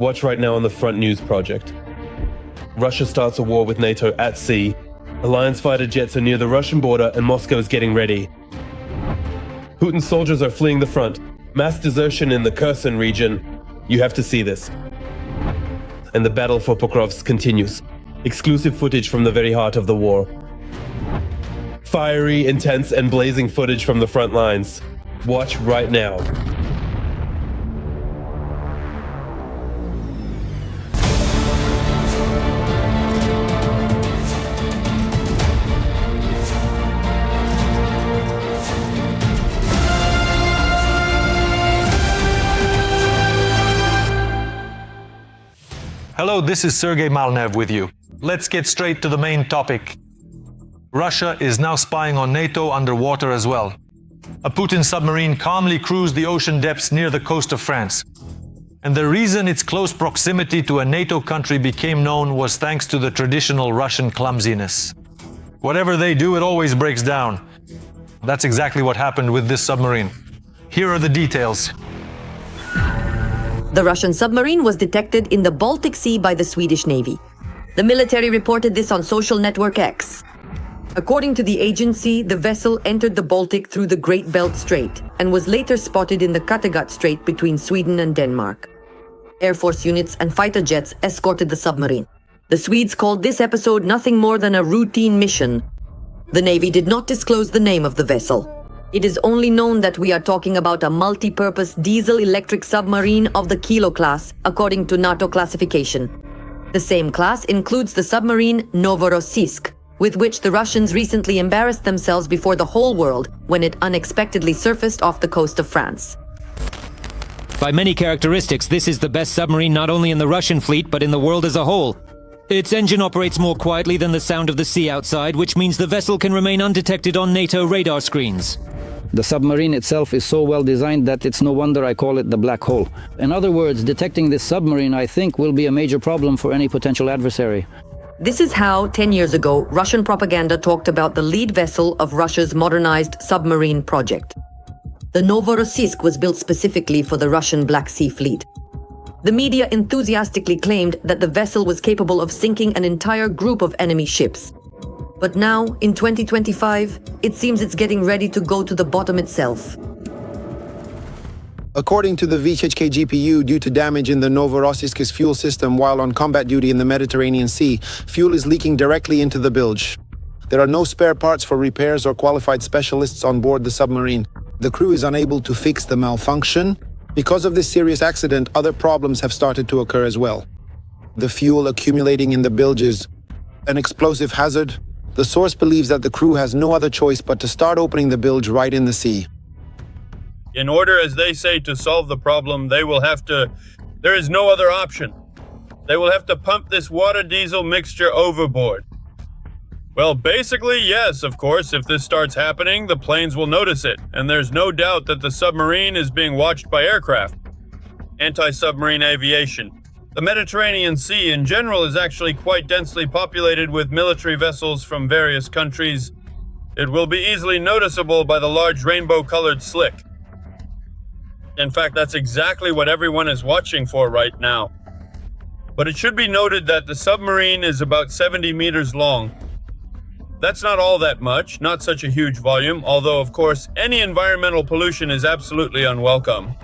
Watch right now on the Front News project. Russia starts a war with NATO at sea. Alliance fighter jets are near the Russian border and Moscow is getting ready. Putin's soldiers are fleeing the front. Mass desertion in the Kherson region. You have to see this. And the battle for Pokrovsk continues. Exclusive footage from the very heart of the war. Fiery, intense, and blazing footage from the front lines. Watch right now. Hello, this is Sergei Malnev with you. Let's get straight to the main topic. Russia is now spying on NATO underwater as well. A Putin submarine calmly cruised the ocean depths near the coast of France. And the reason its close proximity to a NATO country became known was thanks to the traditional Russian clumsiness. Whatever they do, it always breaks down. That's exactly what happened with this submarine. Here are the details. The Russian submarine was detected in the Baltic Sea by the Swedish Navy. The military reported this on social network X. According to the agency, the vessel entered the Baltic through the Great Belt Strait and was later spotted in the Kattegat Strait between Sweden and Denmark. Air Force units and fighter jets escorted the submarine. The Swedes called this episode nothing more than a routine mission. The Navy did not disclose the name of the vessel. It is only known that we are talking about a multi-purpose diesel-electric submarine of the Kilo class, according to Nato classification. The same class includes the submarine Novorossiysk, with which the Russians recently embarrassed themselves before the whole world when it unexpectedly surfaced off the coast of France. By many characteristics, this is the best submarine not only in the Russian fleet, but in the world as a whole. Its engine operates more quietly than the sound of the sea outside, which means the vessel can remain undetected on NATO radar screens. The submarine itself is so well designed that it's no wonder I call it the black hole. In other words, detecting this submarine, I think, will be a major problem for any potential adversary. This is how, 10 years ago, Russian propaganda talked about the lead vessel of Russia's modernized submarine project. The Novorossiysk was built specifically for the Russian Black Sea Fleet. The media enthusiastically claimed that the vessel was capable of sinking an entire group of enemy ships. But now, in 2025, it seems it's getting ready to go to the bottom itself. According to the VHK GPU, due to damage in the Novorossiysk's fuel system while on combat duty in the Mediterranean Sea, fuel is leaking directly into the bilge. There are no spare parts for repairs or qualified specialists on board the submarine. The crew is unable to fix the malfunction. Because of this serious accident, other problems have started to occur as well. The fuel accumulating in the bilge is an explosive hazard. The source believes that the crew has no other choice but to start opening the bilge right in the sea. In order, as they say, to solve the problem, there is no other option. They will have to pump this water diesel mixture overboard. Well, basically, yes, of course, if this starts happening, the planes will notice it, and there's no doubt that the submarine is being watched by aircraft. Anti-submarine aviation. The Mediterranean Sea in general is actually quite densely populated with military vessels from various countries. It will be easily noticeable by the large rainbow-colored slick. In fact, that's exactly what everyone is watching for right now. But it should be noted that the submarine is about 70 meters long. That's not all that much, not such a huge volume, although, of course, any environmental pollution is absolutely unwelcome.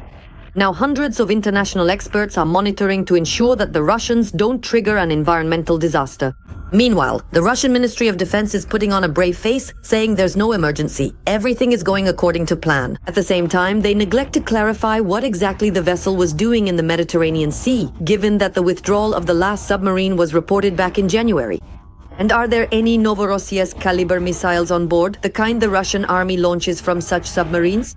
Now, hundreds of international experts are monitoring to ensure that the Russians don't trigger an environmental disaster. Meanwhile, the Russian Ministry of Defense is putting on a brave face, saying there's no emergency. Everything is going according to plan. At the same time, they neglect to clarify what exactly the vessel was doing in the Mediterranean Sea, given that the withdrawal of the last submarine was reported back in January. And are there any Novorossiysk caliber missiles on board, the kind the Russian army launches from such submarines?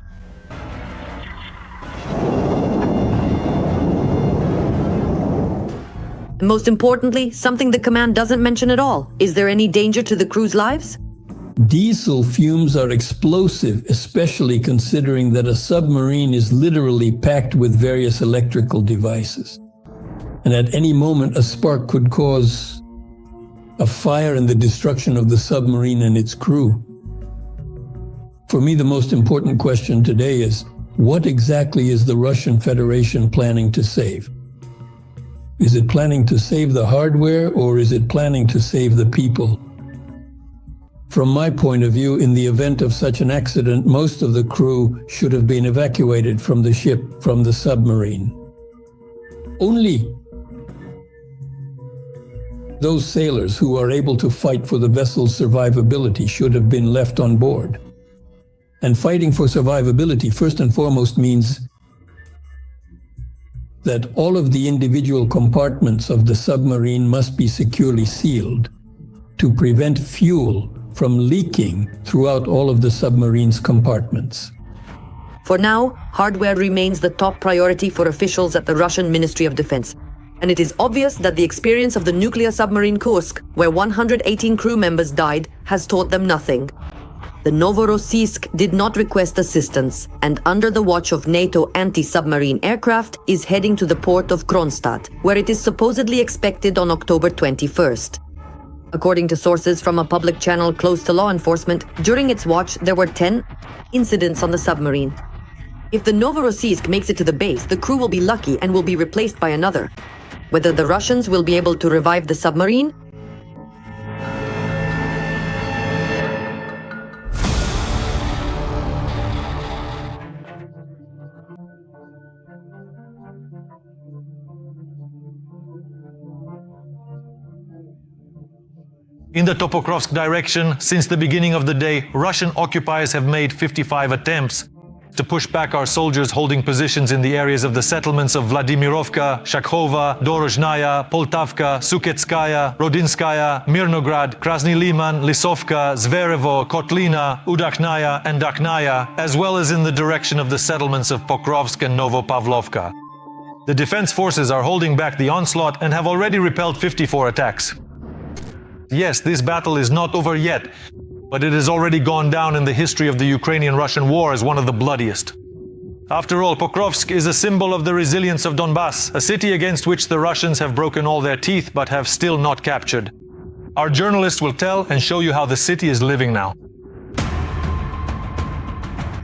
And most importantly, something the command doesn't mention at all. Is there any danger to the crew's lives? Diesel fumes are explosive, especially considering that a submarine is literally packed with various electrical devices. And at any moment, a spark could cause a fire and the destruction of the submarine and its crew. For me, the most important question today is, what exactly is the Russian Federation planning to save? Is it planning to save the hardware, or is it planning to save the people? From my point of view, in the event of such an accident, most of the crew should have been evacuated from the ship, from the submarine. Only those sailors who are able to fight for the vessel's survivability should have been left on board. And fighting for survivability, first and foremost, means that all of the individual compartments of the submarine must be securely sealed to prevent fuel from leaking throughout all of the submarine's compartments. For now, hardware remains the top priority for officials at the Russian Ministry of Defense. And it is obvious that the experience of the nuclear submarine Kursk, where 118 crew members died, has taught them nothing. The Novorossiysk did not request assistance, and under the watch of NATO anti-submarine aircraft is heading to the port of Kronstadt, where it is supposedly expected on October 21st. According to sources from a public channel close to law enforcement, during its watch there were 10 incidents on the submarine. If the Novorossiysk makes it to the base, the crew will be lucky and will be replaced by another. Whether the Russians will be able to revive the submarine? In the Pokrovsk direction, since the beginning of the day, Russian occupiers have made 55 attempts to push back our soldiers holding positions in the areas of the settlements of Vladimirovka, Shakhova, Dorozhnaya, Poltavka, Suketskaya, Rodinskaya, Mirnograd, Krasny Liman, Lisovka, Zverevo, Kotlina, Udakhnaya and Dakhnaya, as well as in the direction of the settlements of Pokrovsk and Novopavlovka. The defense forces are holding back the onslaught and have already repelled 54 attacks. Yes, this battle is not over yet, but it has already gone down in the history of the Ukrainian-Russian war as one of the bloodiest. After all, Pokrovsk is a symbol of the resilience of Donbass, a city against which the Russians have broken all their teeth but have still not captured. Our journalist will tell and show you how the city is living now.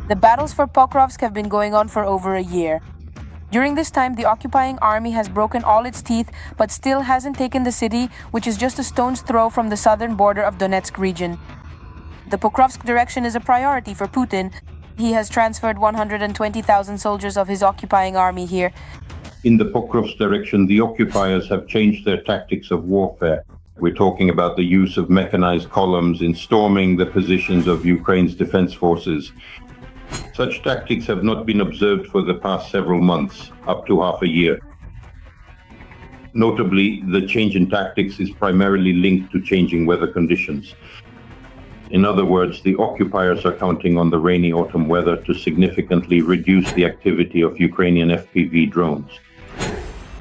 The battles for Pokrovsk have been going on for over a year. During this time, the occupying army has broken all its teeth, but still hasn't taken the city, which is just a stone's throw from the southern border of Donetsk region. The Pokrovsk direction is a priority for Putin. He has transferred 120,000 soldiers of his occupying army here. In the Pokrovsk direction, the occupiers have changed their tactics of warfare. We're talking about the use of mechanized columns in storming the positions of Ukraine's defense forces. Such tactics have not been observed for the past several months, up to half a year. Notably, the change in tactics is primarily linked to changing weather conditions. In other words, the occupiers are counting on the rainy autumn weather to significantly reduce the activity of Ukrainian FPV drones.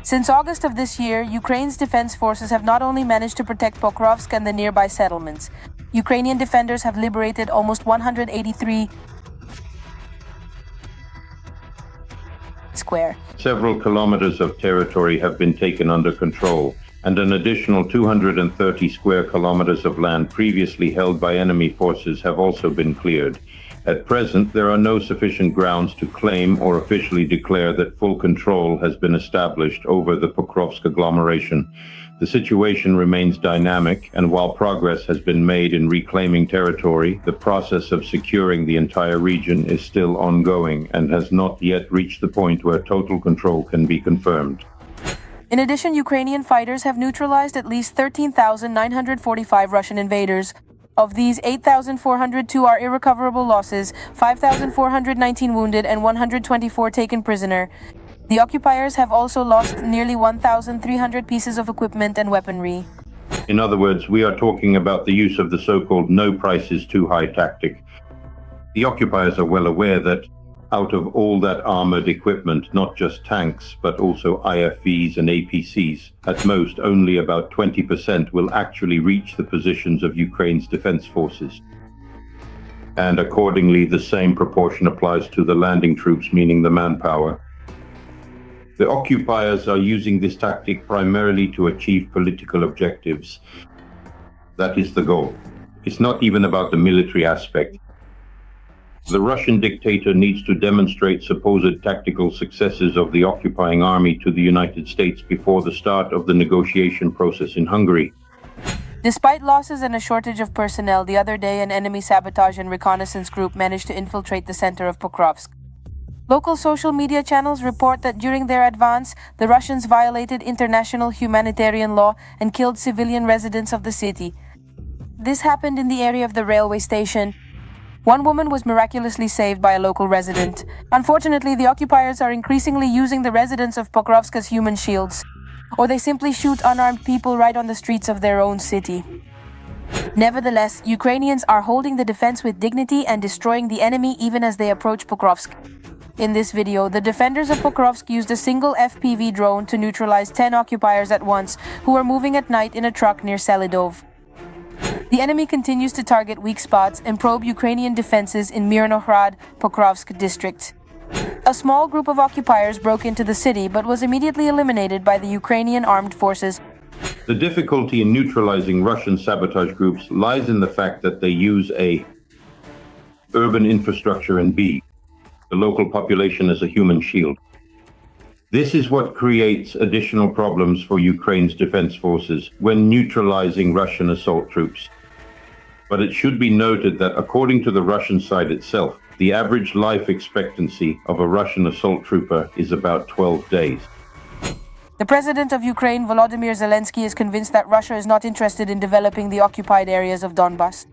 Since August of this year, Ukraine's defense forces have not only managed to protect Pokrovsk and the nearby settlements. Ukrainian defenders have liberated almost 183 square. Several kilometers of territory have been taken under control, and an additional 230 square kilometers of land previously held by enemy forces have also been cleared. At present, there are no sufficient grounds to claim or officially declare that full control has been established over the Pokrovsk agglomeration. The situation remains dynamic, and while progress has been made in reclaiming territory, the process of securing the entire region is still ongoing and has not yet reached the point where total control can be confirmed. In addition, Ukrainian fighters have neutralized at least 13,945 Russian invaders. Of these, 8,402 are irrecoverable losses, 5,419 wounded, and 124 taken prisoner. The occupiers have also lost nearly 1,300 pieces of equipment and weaponry. In other words, we are talking about the use of the so-called no price is too high tactic. The occupiers are well aware that out of all that armored equipment, not just tanks, but also IFVs and APCs, at most only about 20% will actually reach the positions of Ukraine's defense forces. And accordingly, the same proportion applies to the landing troops, meaning the manpower. The occupiers are using this tactic primarily to achieve political objectives. That is the goal. It's not even about the military aspect. The Russian dictator needs to demonstrate supposed tactical successes of the occupying army to the United States before the start of the negotiation process in Hungary. Despite losses and a shortage of personnel, the other day an enemy sabotage and reconnaissance group managed to infiltrate the center of Pokrovsk. Local social media channels report that during their advance, the Russians violated international humanitarian law and killed civilian residents of the city. This happened in the area of the railway station. One woman was miraculously saved by a local resident. Unfortunately, the occupiers are increasingly using the residents of Pokrovsk as human shields, or they simply shoot unarmed people right on the streets of their own city. Nevertheless, Ukrainians are holding the defense with dignity and destroying the enemy even as they approach Pokrovsk. In this video, the defenders of Pokrovsk used a single FPV drone to neutralize 10 occupiers at once who were moving at night in a truck near Selidov. The enemy continues to target weak spots and probe Ukrainian defenses in Mirnohrad, Pokrovsk district. A small group of occupiers broke into the city but was immediately eliminated by the Ukrainian armed forces. The difficulty in neutralizing Russian sabotage groups lies in the fact that they use A, urban infrastructure, and B, the local population as a human shield. This is what creates additional problems for Ukraine's defense forces when neutralizing Russian assault troops. But it should be noted that according to the Russian side itself, the average life expectancy of a Russian assault trooper is about 12 days. The president of Ukraine, Volodymyr Zelensky, is convinced that Russia is not interested in developing the occupied areas of Donbas,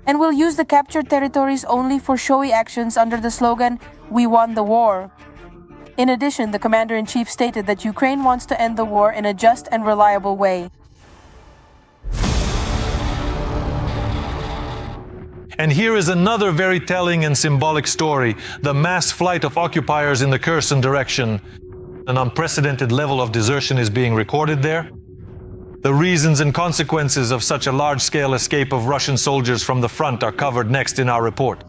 and will use the captured territories only for showy actions under the slogan, "We won the war." In addition, the commander-in-chief stated that Ukraine wants to end the war in a just and reliable way. And here is another very telling and symbolic story: the mass flight of occupiers in the Kherson direction. An unprecedented level of desertion is being recorded there. The reasons and consequences of such a large-scale escape of Russian soldiers from the front are covered next in our report.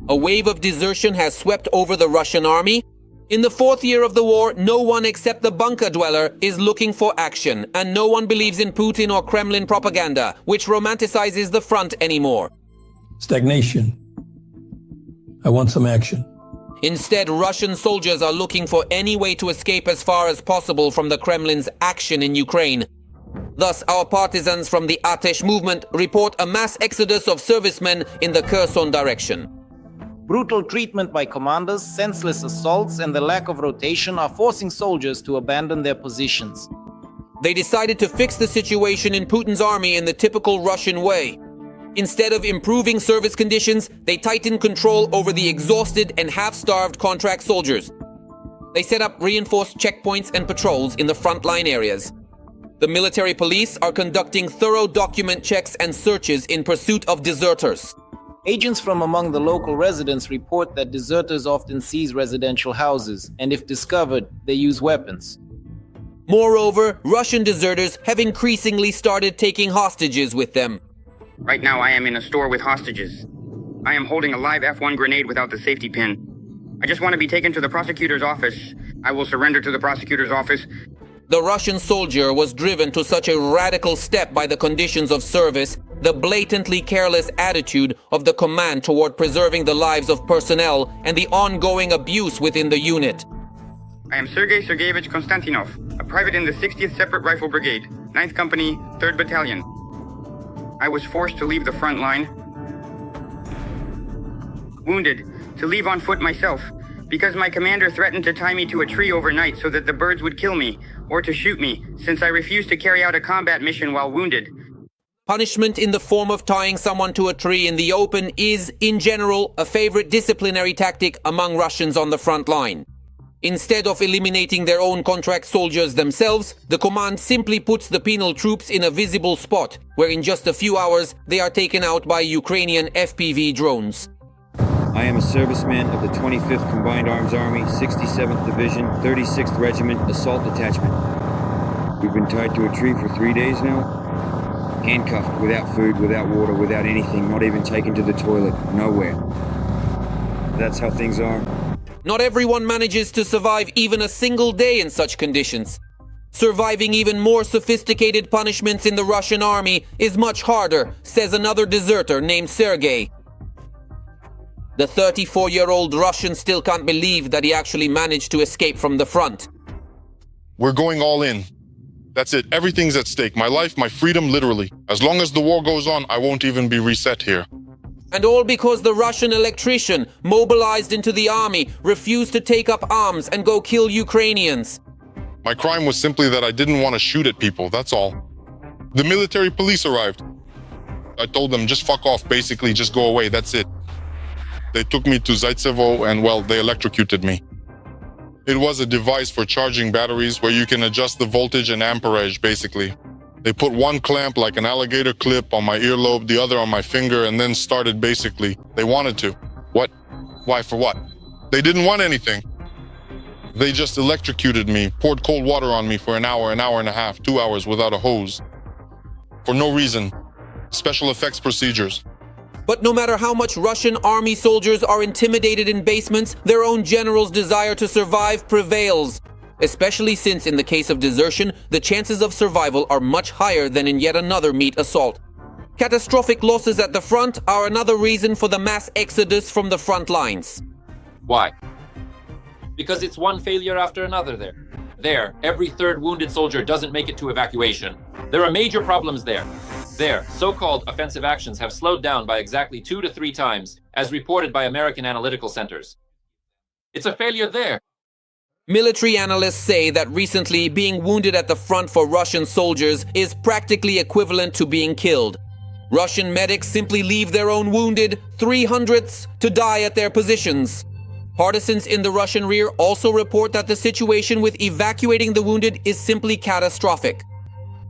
A wave of desertion has swept over the Russian army. In the fourth year of the war, no one except the bunker dweller is looking for action, and no one believes in Putin or Kremlin propaganda, which romanticizes the front anymore. Stagnation. I want some action. Instead, Russian soldiers are looking for any way to escape as far as possible from the Kremlin's action in Ukraine. Thus, our partisans from the Atesh movement report a mass exodus of servicemen in the Kherson direction. Brutal treatment by commanders, senseless assaults, and the lack of rotation are forcing soldiers to abandon their positions. They decided to fix the situation in Putin's army in the typical Russian way. Instead of improving service conditions, they tightened control over the exhausted and half-starved contract soldiers. They set up reinforced checkpoints and patrols in the frontline areas. The military police are conducting thorough document checks and searches in pursuit of deserters. Agents from among the local residents report that deserters often seize residential houses, and if discovered, they use weapons. Moreover, Russian deserters have increasingly started taking hostages with them. Right now I am in a store with hostages. I am holding a live F1 grenade without the safety pin. I just want to be taken to the prosecutor's office. I will surrender to the prosecutor's office. The Russian soldier was driven to such a radical step by the conditions of service, the blatantly careless attitude of the command toward preserving the lives of personnel, and the ongoing abuse within the unit. I am Sergei Sergeyevich Konstantinov, a private in the 60th Separate Rifle Brigade, 9th Company, 3rd Battalion. I was forced to leave the front line, wounded, to leave on foot myself, because my commander threatened to tie me to a tree overnight so that the birds would kill me, or to shoot me, since I refused to carry out a combat mission while wounded. Punishment in the form of tying someone to a tree in the open is, in general, a favorite disciplinary tactic among Russians on the front line. Instead of eliminating their own contract soldiers themselves, the command simply puts the penal troops in a visible spot, where in just a few hours they are taken out by Ukrainian FPV drones. I am a serviceman of the 25th Combined Arms Army, 67th Division, 36th Regiment, Assault Detachment. We've been tied to a tree for 3 days now. Handcuffed, without food, without water, without anything, not even taken to the toilet, nowhere. That's how things are. Not everyone manages to survive even a single day in such conditions. Surviving even more sophisticated punishments in the Russian army is much harder, says another deserter named Sergei. The 34-year-old Russian still can't believe that he actually managed to escape from the front. We're going all in. That's it. Everything's at stake. My life, my freedom, literally. As long as the war goes on, I won't even be reset here. And all because the Russian electrician, mobilized into the army, refused to take up arms and go kill Ukrainians. My crime was simply that I didn't want to shoot at people, that's all. The military police arrived. I told them, just fuck off, basically, just go away, that's it. They took me to Zaitsevo and, well, they electrocuted me. It was a device for charging batteries where you can adjust the voltage and amperage, basically. They put one clamp like an alligator clip on my earlobe, the other on my finger, and then started basically. They wanted to. What? Why, for what? They didn't want anything. They just electrocuted me, poured cold water on me for an hour and a half, 2 hours without a hose. For no reason. Special effects procedures. But no matter how much Russian army soldiers are intimidated in basements, their own generals' desire to survive prevails. Especially since, in the case of desertion, the chances of survival are much higher than in yet another meat assault. Catastrophic losses at the front are another reason for the mass exodus from the front lines. Why? Because it's one failure after another there. There, every third wounded soldier doesn't make it to evacuation. There are major problems there. There, so-called offensive actions have slowed down by exactly 2 to 3 times, as reported by American analytical centers. It's a failure there. Military analysts say that recently being wounded at the front for Russian soldiers is practically equivalent to being killed. Russian medics simply leave their own wounded 300s to die at their positions. Partisans in the Russian rear also report that the situation with evacuating the wounded is simply catastrophic.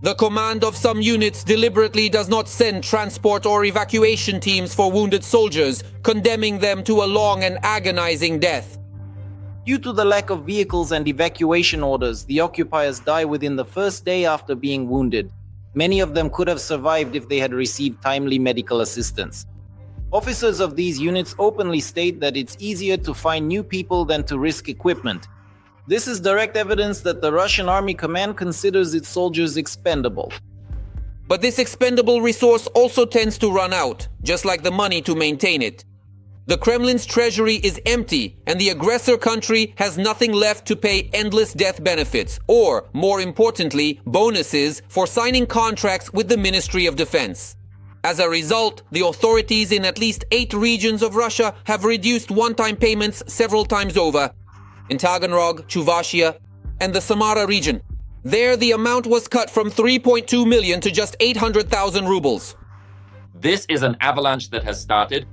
The command of some units deliberately does not send transport or evacuation teams for wounded soldiers, condemning them to a long and agonizing death. Due to the lack of vehicles and evacuation orders, the occupiers die within the first day after being wounded. Many of them could have survived if they had received timely medical assistance. Officers of these units openly state that it's easier to find new people than to risk equipment. This is direct evidence that the Russian army command considers its soldiers expendable. But this expendable resource also tends to run out, just like the money to maintain it. The Kremlin's treasury is empty, and the aggressor country has nothing left to pay endless death benefits, or, more importantly, bonuses for signing contracts with the Ministry of Defense. As a result, the authorities in at least 8 regions of Russia have reduced one-time payments several times over. In Taganrog, Chuvashia, and the Samara region. There, the amount was cut from 3.2 million to just 800,000 rubles. This is an avalanche that has started.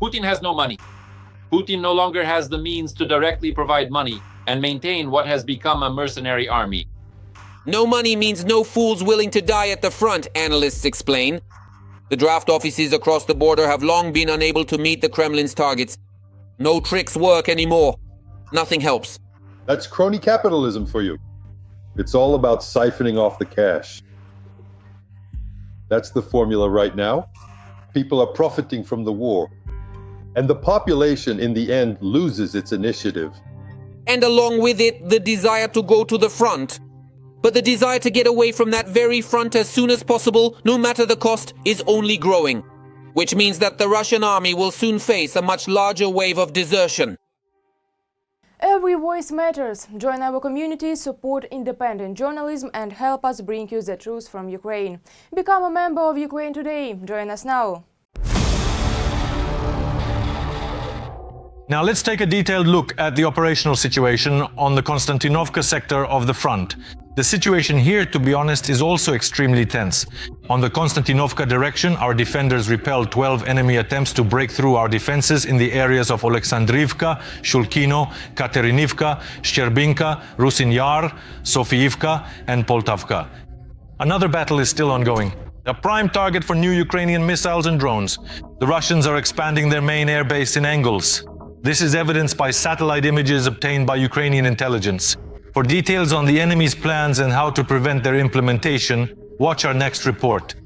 Putin has no money. Putin no longer has the means to directly provide money and maintain what has become a mercenary army. No money means no fools willing to die at the front, analysts explain. The draft offices across the border have long been unable to meet the Kremlin's targets. No tricks work anymore. Nothing helps. That's crony capitalism for you. It's all about siphoning off the cash. That's the formula right now. People are profiting from the war. And the population, in the end, loses its initiative. And along with it, the desire to go to the front. But the desire to get away from that very front as soon as possible, no matter the cost, is only growing. Which means that the Russian army will soon face a much larger wave of desertion. Every voice matters. Join our community, support independent journalism and help us bring you the truth from Ukraine. Become a member of Ukraine Today. Join us now. Now let's take a detailed look at the operational situation on the Konstantinovka sector of the front. The situation here, to be honest, is also extremely tense. On the Konstantinovka direction, our defenders repelled 12 enemy attempts to break through our defenses in the areas of Oleksandrivka, Shulkino, Katerinivka, Shcherbinka, Rusin Yar, Sofiivka and Poltavka. Another battle is still ongoing. A prime target for new Ukrainian missiles and drones. The Russians are expanding their main airbase in Engels. This is evidenced by satellite images obtained by Ukrainian intelligence. For details on the enemy's plans and how to prevent their implementation, watch our next report.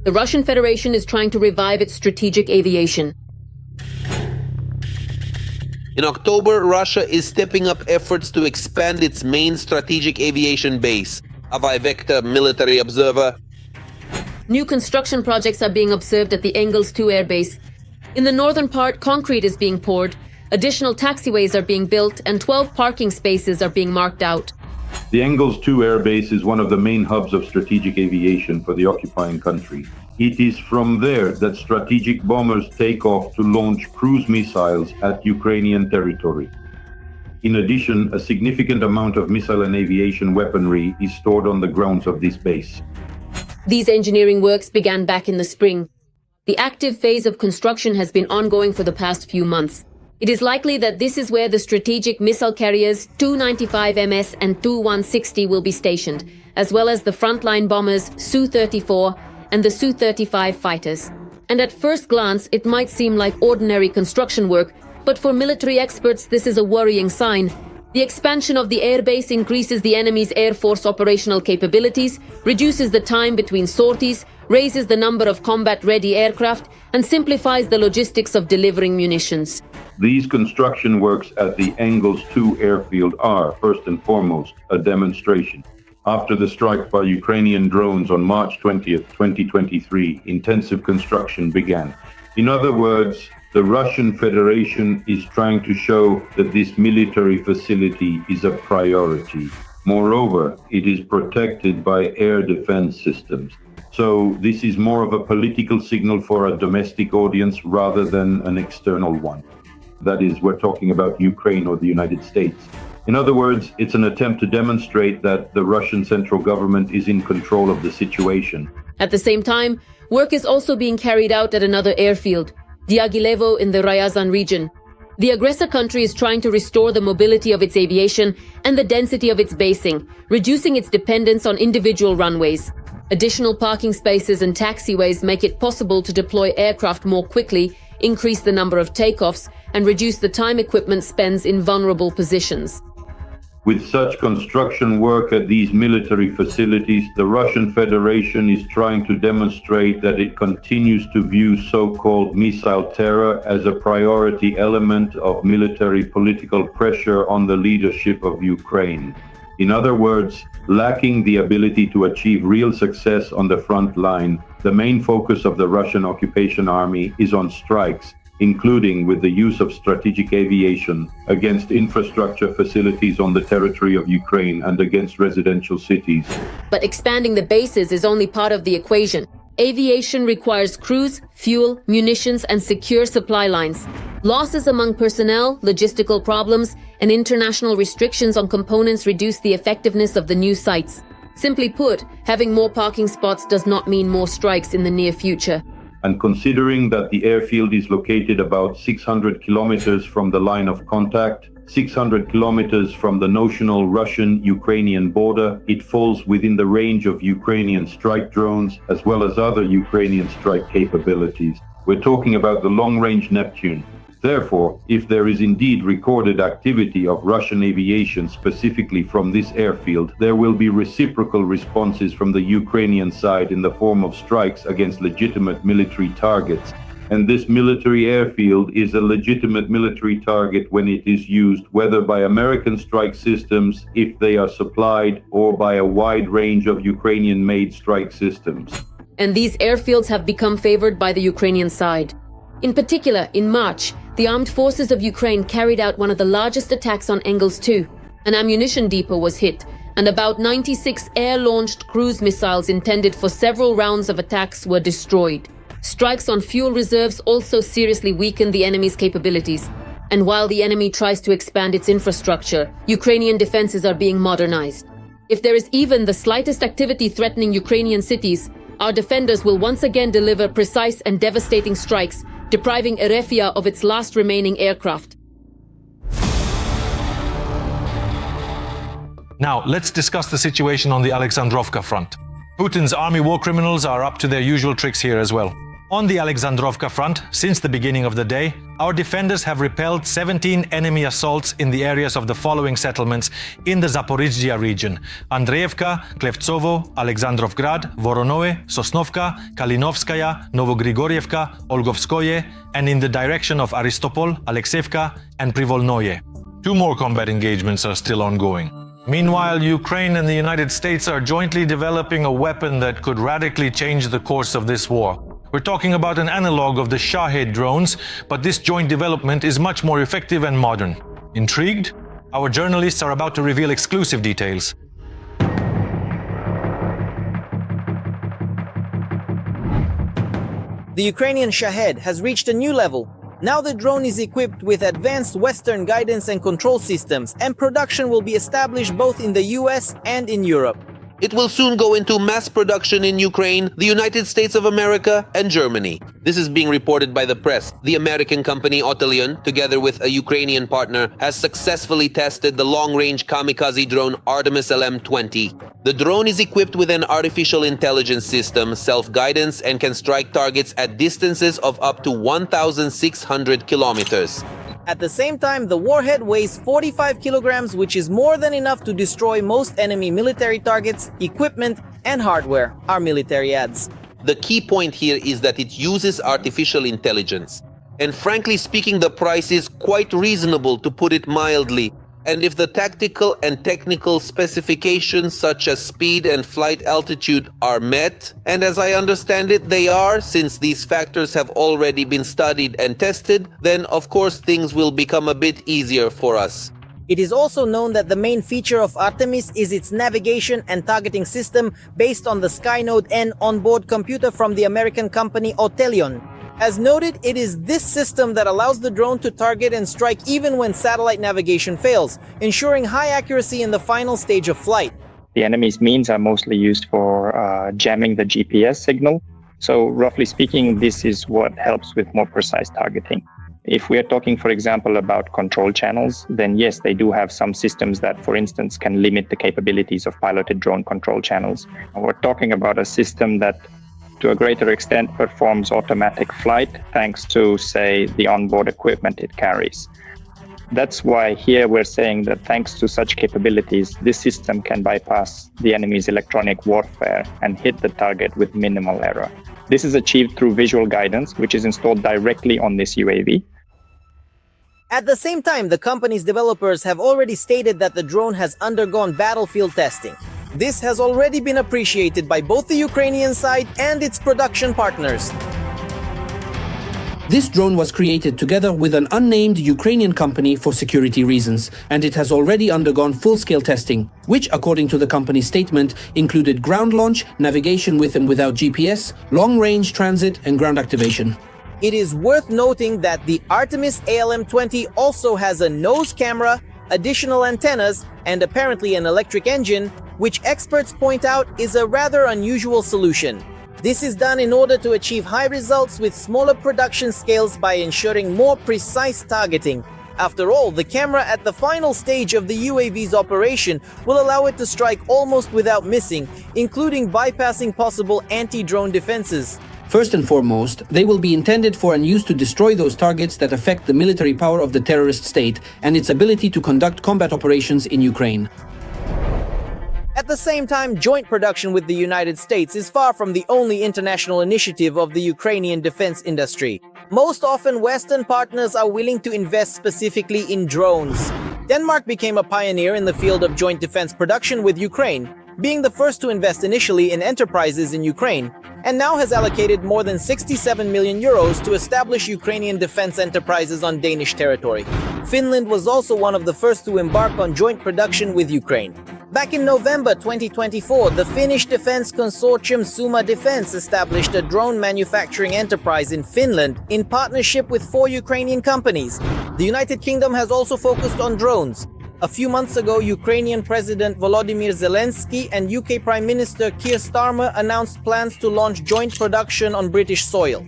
The Russian Federation is trying to revive its strategic aviation. In October, Russia is stepping up efforts to expand its main strategic aviation base. Avai Vector military observer. New construction projects are being observed at the Engels 2 airbase. In the northern part, concrete is being poured, additional taxiways are being built, and 12 parking spaces are being marked out. The Engels 2 airbase is one of the main hubs of strategic aviation for the occupying country. It is from there that strategic bombers take off to launch cruise missiles at Ukrainian territory. In addition, a significant amount of missile and aviation weaponry is stored on the grounds of this base. These engineering works began back in the spring. The active phase of construction has been ongoing for the past few months. It is likely that this is where the strategic missile carriers Tu-95MS and Tu-160 will be stationed, as well as the frontline bombers Su-34 and the Su-35 fighters. And at first glance, it might seem like ordinary construction work, but for military experts, this is a worrying sign. The expansion of the airbase increases the enemy's air force operational capabilities, reduces the time between sorties, raises the number of combat-ready aircraft, and simplifies the logistics of delivering munitions. These construction works at the Engels 2 airfield are, first and foremost, a demonstration. After the strike by Ukrainian drones on March 20th, 2023, intensive construction began. In other words, the Russian Federation is trying to show that this military facility is a priority. Moreover, it is protected by air defense systems. So this is more of a political signal for a domestic audience rather than an external one. That is, we're talking about Ukraine or the United States. In other words, it's an attempt to demonstrate that the Russian central government is in control of the situation. At the same time, work is also being carried out at another airfield, Diaghilevo in the Ryazan region. The aggressor country is trying to restore the mobility of its aviation and the density of its basing, reducing its dependence on individual runways. Additional parking spaces and taxiways make it possible to deploy aircraft more quickly, increase the number of takeoffs, and reduce the time equipment spends in vulnerable positions. With such construction work at these military facilities, the Russian Federation is trying to demonstrate that it continues to view so-called missile terror as a priority element of military political pressure on the leadership of Ukraine. In other words, lacking the ability to achieve real success on the front line, the main focus of the Russian occupation army is on strikes, including with the use of strategic aviation against infrastructure facilities on the territory of Ukraine and against residential cities. But expanding the bases is only part of the equation. Aviation requires crews, fuel, munitions, and secure supply lines. Losses among personnel, logistical problems, and international restrictions on components reduce the effectiveness of the new sites. Simply put, having more parking spots does not mean more strikes in the near future. And considering that the airfield is located about 600 kilometers from the line of contact, 600 kilometers from the notional Russian-Ukrainian border, it falls within the range of Ukrainian strike drones as well as other Ukrainian strike capabilities. We're talking about the long-range Neptune. Therefore, if there is indeed recorded activity of Russian aviation specifically from this airfield, there will be reciprocal responses from the Ukrainian side in the form of strikes against legitimate military targets. And this military airfield is a legitimate military target when it is used, whether by American strike systems, if they are supplied, or by a wide range of Ukrainian-made strike systems. And these airfields have become favored by the Ukrainian side. In particular, in March, the armed forces of Ukraine carried out one of the largest attacks on Engels 2. An ammunition depot was hit, and about 96 air-launched cruise missiles intended for several rounds of attacks were destroyed. Strikes on fuel reserves also seriously weakened the enemy's capabilities. And while the enemy tries to expand its infrastructure, Ukrainian defenses are being modernized. If there is even the slightest activity threatening Ukrainian cities, our defenders will once again deliver precise and devastating strikes, depriving Erefia of its last remaining aircraft. Now, let's discuss the situation on the Alexandrovka front. Putin's army war criminals are up to their usual tricks here as well. On the Alexandrovka front, since the beginning of the day, our defenders have repelled 17 enemy assaults in the areas of the following settlements in the Zaporizhzhia region: Andreevka, Klevtsovo, Alexandrovgrad, Voronoe, Sosnovka, Kalinovskaya, Novogrigorievka, Olgovskoye, and in the direction of Aristopol, Alexeyevka, and Privolnoye. 2 more combat engagements are still ongoing. Meanwhile, Ukraine and the United States are jointly developing a weapon that could radically change the course of this war. We're talking about an analog of the Shahed drones, but this joint development is much more effective and modern. Intrigued? Our journalists are about to reveal exclusive details. The Ukrainian Shahed has reached a new level. Now the drone is equipped with advanced Western guidance and control systems, and production will be established both in the US and in Europe. It will soon go into mass production in Ukraine, the United States of America, and Germany. This is being reported by the press. The American company Otelion, together with a Ukrainian partner, has successfully tested the long-range kamikaze drone Artemis LM-20. The drone is equipped with an artificial intelligence system, self-guidance, and can strike targets at distances of up to 1,600 kilometers. At the same time, the warhead weighs 45 kilograms, which is more than enough to destroy most enemy military targets, equipment, and hardware, our military adds. The key point here is that it uses artificial intelligence. And frankly speaking, the price is quite reasonable, to put it mildly. And if the tactical and technical specifications such as speed and flight altitude are met, and as I understand it they are, since these factors have already been studied and tested, then of course things will become a bit easier for us. It is also known that the main feature of Artemis is its navigation and targeting system based on the Skynode N onboard computer from the American company Otelion. As noted, it is this system that allows the drone to target and strike even when satellite navigation fails, ensuring high accuracy in the final stage of flight. The enemy's means are mostly used for jamming the GPS signal. So roughly speaking, this is what helps with more precise targeting. If we are talking, for example, about control channels, then yes, they do have some systems that, for instance, can limit the capabilities of piloted drone control channels. We're talking about a system that to a greater extent performs automatic flight thanks to, say, the onboard equipment it carries. That's why here we're saying that thanks to such capabilities, this system can bypass the enemy's electronic warfare and hit the target with minimal error. This is achieved through visual guidance, which is installed directly on this UAV. At the same time, the company's developers have already stated that the drone has undergone battlefield testing. This has already been appreciated by both the Ukrainian side and its production partners. This drone was created together with an unnamed Ukrainian company for security reasons, and it has already undergone full-scale testing, which, according to the company's statement, included ground launch, navigation with and without GPS, long-range transit, and ground activation. It is worth noting that the Artemis ALM-20 also has a nose camera, additional antennas, and apparently an electric engine, which experts point out is a rather unusual solution. This is done in order to achieve high results with smaller production scales by ensuring more precise targeting. After all, the camera at the final stage of the UAV's operation will allow it to strike almost without missing, including bypassing possible anti-drone defenses. First and foremost, they will be intended for and used to destroy those targets that affect the military power of the terrorist state and its ability to conduct combat operations in Ukraine. At the same time, joint production with the United States is far from the only international initiative of the Ukrainian defense industry. Most often, Western partners are willing to invest specifically in drones. Denmark became a pioneer in the field of joint defense production with Ukraine, being the first to invest initially in enterprises in Ukraine, and now has allocated more than 67 million euros to establish Ukrainian defense enterprises on Danish territory. Finland was also one of the first to embark on joint production with Ukraine. Back in November 2024, the Finnish defense consortium Suma Defense established a drone manufacturing enterprise in Finland in partnership with 4 Ukrainian companies. The United Kingdom has also focused on drones. A few months ago, Ukrainian President Volodymyr Zelensky and UK Prime Minister Keir Starmer announced plans to launch joint production on British soil.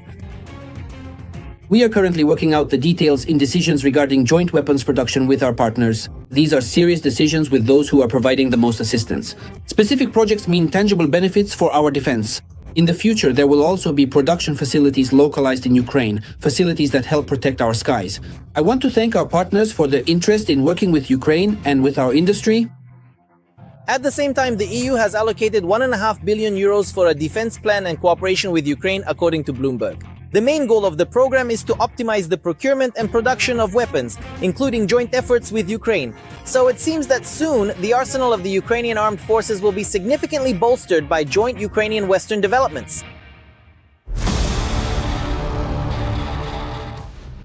We are currently working out the details in decisions regarding joint weapons production with our partners. These are serious decisions with those who are providing the most assistance. Specific projects mean tangible benefits for our defense. In the future, there will also be production facilities localized in Ukraine, facilities that help protect our skies. I want to thank our partners for their interest in working with Ukraine and with our industry. At the same time, the EU has allocated 1.5 billion euros for a defense plan and cooperation with Ukraine, according to Bloomberg. The main goal of the program is to optimize the procurement and production of weapons, including joint efforts with Ukraine. So it seems that soon, the arsenal of the Ukrainian armed forces will be significantly bolstered by joint Ukrainian-Western developments.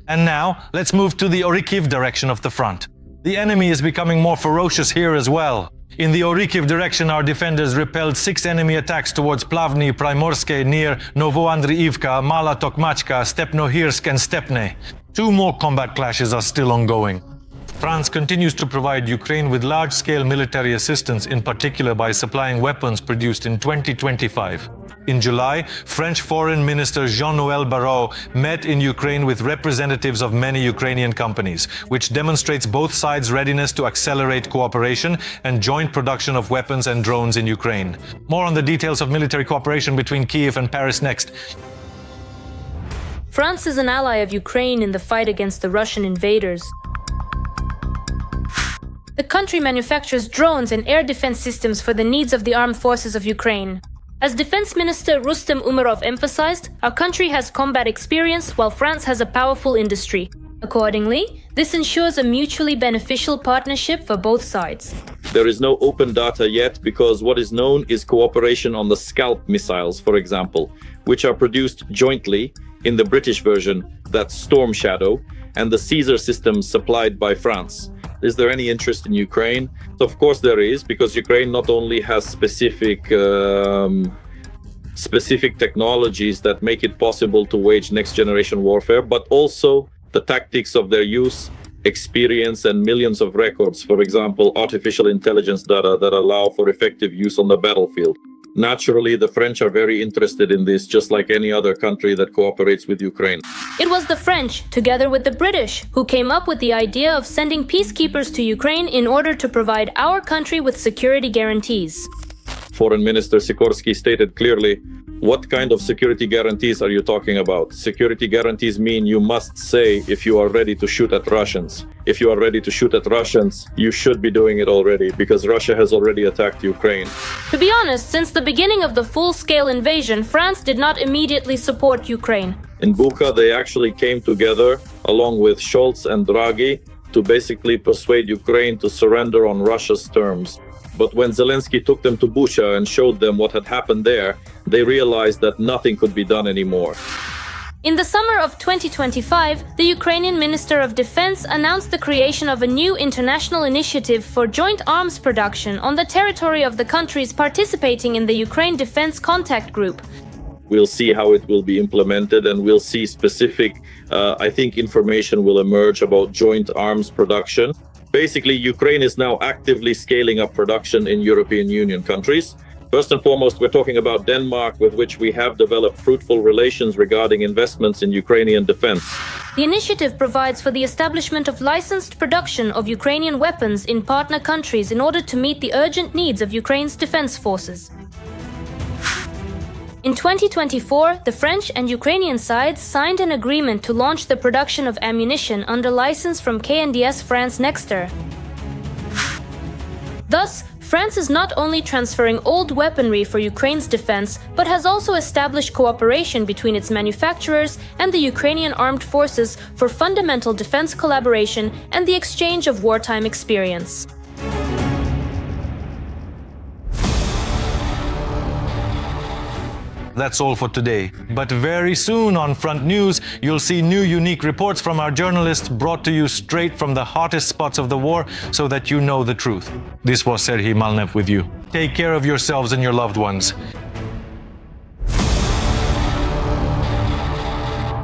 And now, let's move to the Orikhiv direction of the front. The enemy is becoming more ferocious here as well. In the Orikhiv direction, our defenders repelled 6 enemy attacks towards Plavny, Primorske, near Novoandriivka, Mala Tokmachka, Stepnohirsk and Stepne. 2 more combat clashes are still ongoing. France continues to provide Ukraine with large-scale military assistance, in particular by supplying weapons produced in 2025. In July, French Foreign Minister Jean-Noël Barrot met in Ukraine with representatives of many Ukrainian companies, which demonstrates both sides' readiness to accelerate cooperation and joint production of weapons and drones in Ukraine. More on the details of military cooperation between Kyiv and Paris next. France is an ally of Ukraine in the fight against the Russian invaders. The country manufactures drones and air defense systems for the needs of the armed forces of Ukraine. As Defense Minister Rustem Umerov emphasized, our country has combat experience while France has a powerful industry. Accordingly, this ensures a mutually beneficial partnership for both sides. There is no open data yet because what is known is cooperation on the Scalp missiles, for example, which are produced jointly in the British version, that's Storm Shadow, and the Caesar systems supplied by France. Is there any interest in Ukraine? Of course there is, because Ukraine not only has specific technologies that make it possible to wage next-generation warfare, but also the tactics of their use, experience, and millions of records, for example, artificial intelligence data that allow for effective use on the battlefield. Naturally, the French are very interested in this, just like any other country that cooperates with Ukraine. It was the French, together with the British, who came up with the idea of sending peacekeepers to Ukraine in order to provide our country with security guarantees. Foreign Minister Sikorsky stated clearly, what kind of security guarantees are you talking about? Security guarantees mean you must say if you are ready to shoot at Russians. If you are ready to shoot at Russians, you should be doing it already, because Russia has already attacked Ukraine. To be honest, since the beginning of the full-scale invasion, France did not immediately support Ukraine. In Bucha, they actually came together, along with Scholz and Draghi, to basically persuade Ukraine to surrender on Russia's terms. But when Zelensky took them to Bucha and showed them what had happened there, they realized that nothing could be done anymore. In the summer of 2025, the Ukrainian Minister of Defense announced the creation of a new international initiative for joint arms production on the territory of the countries participating in the Ukraine Defense Contact Group. We'll see how it will be implemented, and we'll see specific, I think information will emerge about joint arms production. Basically, Ukraine is now actively scaling up production in European Union countries. First and foremost, we're talking about Denmark, with which we have developed fruitful relations regarding investments in Ukrainian defense. The initiative provides for the establishment of licensed production of Ukrainian weapons in partner countries in order to meet the urgent needs of Ukraine's defense forces. In 2024, the French and Ukrainian sides signed an agreement to launch the production of ammunition under license from KNDS France Nexter. Thus, France is not only transferring old weaponry for Ukraine's defense, but has also established cooperation between its manufacturers and the Ukrainian armed forces for fundamental defense collaboration and the exchange of wartime experience. That's all for today. But very soon on Front News, you'll see new unique reports from our journalists brought to you straight from the hottest spots of the war so that you know the truth. This was Serhiy Malnev with you. Take care of yourselves and your loved ones.